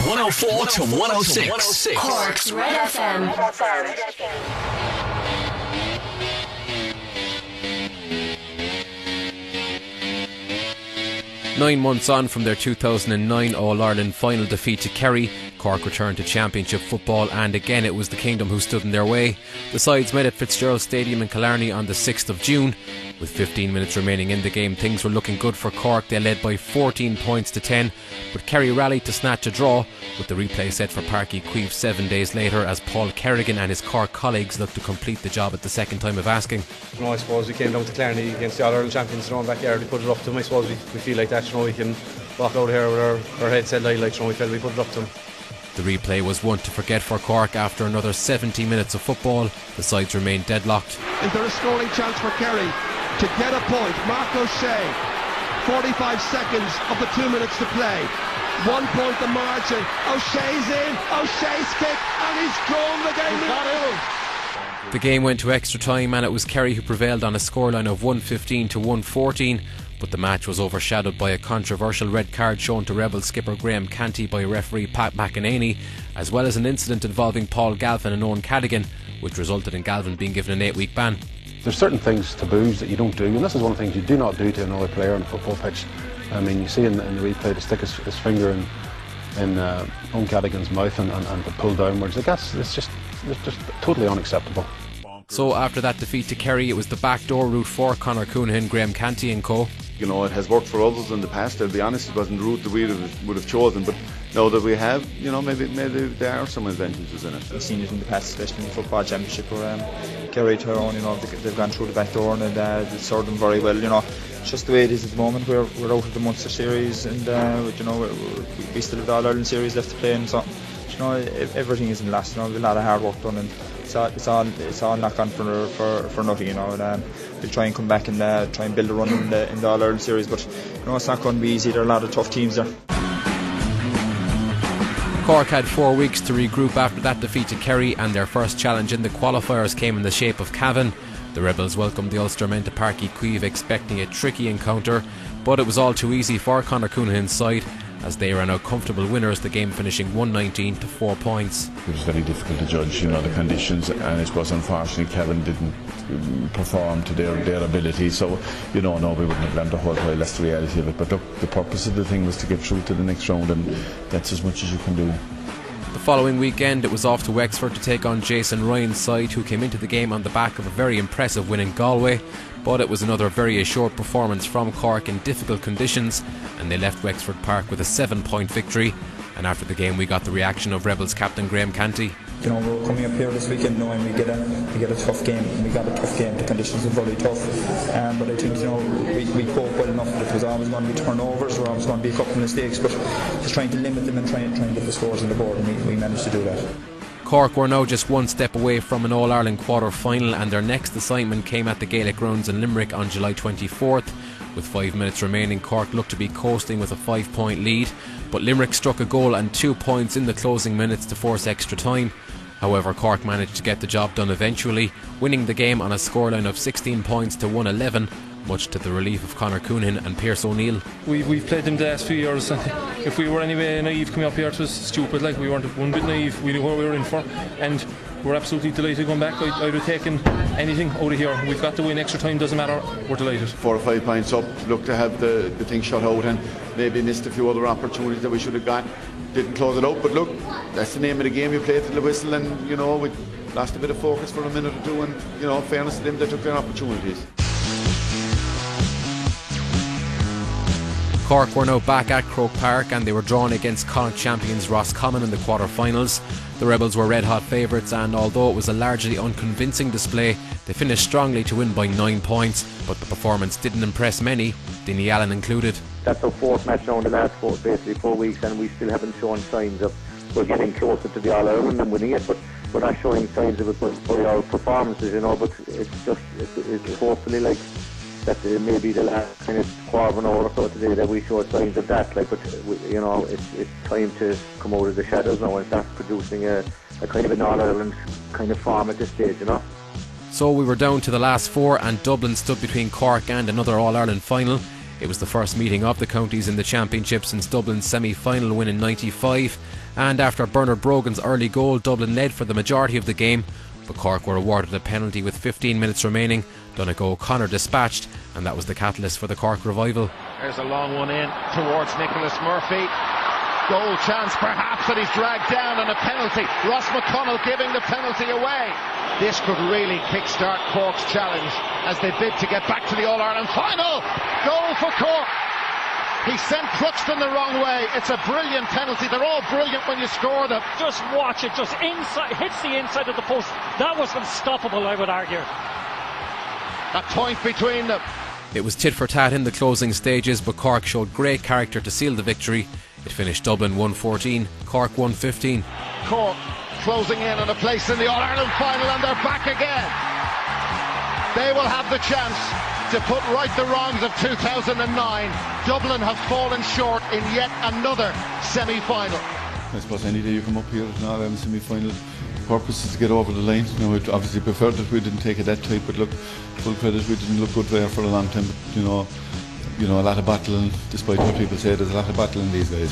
104 to 106. Cork's Red FM. 9 months on from their 2009 All-Ireland final defeat to Kerry, Cork returned to Championship football, and again it was the Kingdom who stood in their way. The sides met at Fitzgerald Stadium in Killarney on the 6th of June. With 15 minutes remaining in the game, things were looking good for Cork. They led by 14 points to 10, but Kerry rallied to snatch a draw, with the replay set for Páirc Uí Chaoimh 7 days later as Paul Kerrigan and his Cork colleagues looked to complete the job at the second time of asking. You know, I suppose we came down to Killarney against the All-Ireland champions in our own backyard. We put it up to them. I suppose we feel like that. You know, we can walk out here with our heads held high, like, you know, we felt we put it up to them. The replay was one to forget for Cork. After another 70 minutes of football, the sides remained deadlocked. Is there a scoring chance for Kerry to get a point? Mark O'Shea, 45 seconds of the 2 minutes to play. 1 point the margin. O'Shea's in. O'Shea's kick, and he's drawn the game. The game went to extra time, and it was Kerry who prevailed on a scoreline of 115 to 114. But the match was overshadowed by a controversial red card shown to Rebel skipper Graham Canty by referee Pat McEnany, as well as an incident involving Paul Galvin and Owen Cadigan, which resulted in Galvin being given an 8-week ban. There's certain things, taboos, that you don't do, and this is one of the things you do not do to another player on a football pitch. I mean, you see in the replay to stick his finger in Owen Cadigan's mouth and to pull downwards. Like it's just totally unacceptable. So after that defeat to Kerry, it was the backdoor route for Conor Coonahan, Graham Canty and co. You know, it has worked for others in the past. I'll be honest, it wasn't the route that we would have chosen, but now that we have, you know, maybe there are some advantages in it. We've seen it in the past, especially in the football championship, where Kerry Tyrone, you know, they've gone through the back door and they served them very well. You know, it's just the way it is at the moment. We're out of the Munster series, and you know, we still have the All-Ireland series left to play, and so, you know, everything isn't lost. You know, there's a lot of hard work done, and it's all not gone for nothing, you know. And we'll try and come back and try and build a run in the All-Ireland series, but you know, it's not going to be easy. There are a lot of tough teams there. Cork had 4 weeks to regroup after that defeat to Kerry, and their first challenge in the qualifiers came in the shape of Cavan. The Rebels welcomed the Ulster men to Páirc Uí Chaoimh expecting a tricky encounter, but it was all too easy for Conor Coonahan's side, as they ran out comfortable winners, the game finishing 119 to 4 points. It was very difficult to judge, you know, the conditions, and I suppose unfortunately Cavan didn't perform to their ability, so, you know, no, we wouldn't have learned the whole while. That's the reality of it, but look, the purpose of the thing was to get through to the next round, and that's as much as you can do. The following weekend it was off to Wexford to take on Jason Ryan's side, who came into the game on the back of a very impressive win in Galway, but it was another very assured performance from Cork in difficult conditions, and they left Wexford Park with a 7-point victory. And after the game we got the reaction of Rebels captain Graham Canty. You know, we're coming up here this weekend knowing we get a tough game, and we got a tough game. The conditions are very tough, but I think, you know, we cope well enough. That there's always going to be turnovers, there's always going to be a couple of mistakes, but just trying to limit them and try and get the scores on the board, and we managed to do that. Cork were now just one step away from an All-Ireland quarter-final, and their next assignment came at the Gaelic Grounds in Limerick on July 24th. With 5 minutes remaining, Cork looked to be coasting with a 5-point lead, but Limerick struck a goal and 2 points in the closing minutes to force extra time. However, Cork managed to get the job done eventually, winning the game on a scoreline of 16 points to 111, much to the relief of Conor Coonahan and Pearse O'Neill. We've played them the last few years, and if we were anyway naive coming up here, it was stupid. Like, we weren't one bit naive. We knew what we were in for, and we're absolutely delighted going back. I would have taken anything out of here. We've got to win. Extra time doesn't matter. We're delighted. 4 or 5 points up, look to have the thing shut out, and maybe missed a few other opportunities that we should have got. Didn't close it out, but look, that's the name of the game. You play to the whistle, and, you know, we lost a bit of focus for a minute or two, and, you know, fairness to them, they took their opportunities. Cork were now back at Croke Park, and they were drawn against Connacht champions Roscommon in the quarter-finals. The Rebels were red-hot favourites, and although it was a largely unconvincing display, they finished strongly to win by 9 points, but the performance didn't impress many, Dinny Allen included. That's our fourth match now in the last 4 weeks, and we still haven't shown signs of we're getting closer to the All-Ireland and winning it, but we're not showing signs of it by our performances, you know. But it's just it's hopefully like that maybe the last kind of quarter of an hour or so today that we showed signs of that. Like, but you know, it's time to come out of the shadows now and start producing a kind of an All-Ireland kind of form at this stage, you know. So we were down to the last 4, and Dublin stood between Cork and another All-Ireland final. It was the first meeting of the counties in the Championship since Dublin's semi-final win in '95, and after Bernard Brogan's early goal, Dublin led for the majority of the game, but Cork were awarded a penalty with 15 minutes remaining. Donegal O'Connor dispatched, and that was the catalyst for the Cork revival. There's a long one in towards Nicholas Murphy. Goal chance perhaps, and he's dragged down, and a penalty. Ross McConnell giving the penalty away. This could really kickstart Cork's challenge as they bid to get back to the All-Ireland final. Goal for Cork. He sent Cluxton the wrong way. It's a brilliant penalty. They're all brilliant when you score them. Just watch it, just inside, hits the inside of the post. That was unstoppable, I would argue. A point between them. It was tit for tat in the closing stages, but Cork showed great character to seal the victory. It finished Dublin 114, Cork 115. Cork closing in on a place in the All-Ireland final, and they're back again. They will have the chance to put right the wrongs of 2009. Dublin have fallen short in yet another semi-final. I suppose any day you come up here in an All-Ireland semi-final, the purpose is to get over the line. You know, I'd obviously prefer that we didn't take it that tight, but look, full credit, we didn't look good there for a long time. But, you know, a lot of battling, despite what people say, there's a lot of battling these guys.